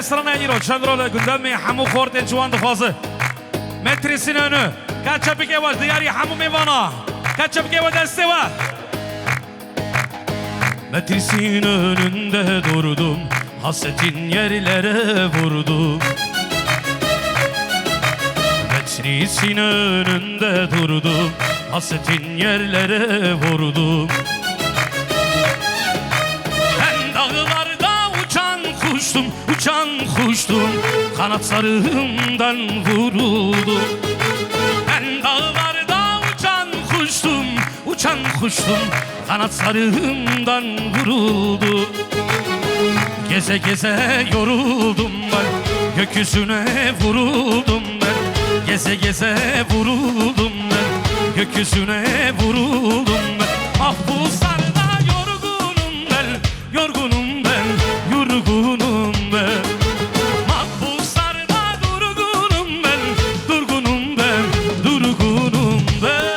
restoranı giro çandrola gündem mi hamu korten çuvan dıfazı metresin önü kaçapı kevaş diyari hamu mevana kaçapı kevaş deste var metresin önünde durdum hasretin yerlere vurdum metresin önünde durdum hasretin yerlere vurdum uçan kuştum, kanatlarımdan vuruldum. Ben dağlarda uçan kuştum, kanatlarımdan vuruldu. Geze geze yoruldum ben, gökyüzüne vuruldum ben. Geze geze vuruldum ben, gökyüzüne vuruldum ben. Mahpuslarda yorgunum ben, yorgunum ben, yorgunum ben. Mahpuslarda durgunum ben, durgunum ben, durgunum ben.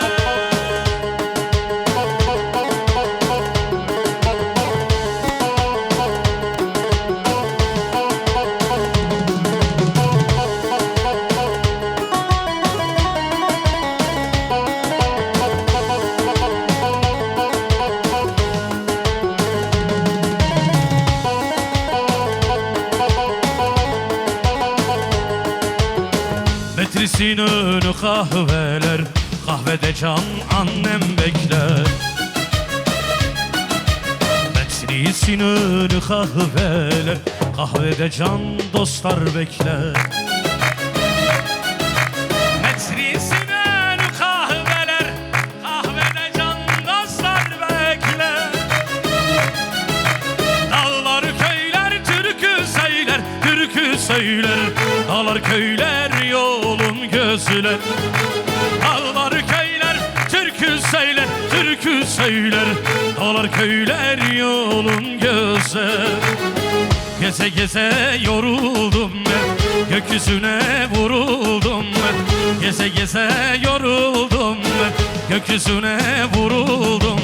Metrisin önü kahveler, kahvede can annem bekler. Metrisin önü kahveler, kahvede can dostlar bekler. Metrisin önü kahveler, kahvede can dostlar bekler. Dağlar köyler türkü söyler, türkü söyler. Dağlar köyler yolun gözüler. Dağlar köyler türkü söyler, türkü söyler. Dağlar köyler yolun gözü. Geze geze yoruldum ben, gökyüzüne vuruldum ben. Geze geze yoruldum ben, gökyüzüne vuruldum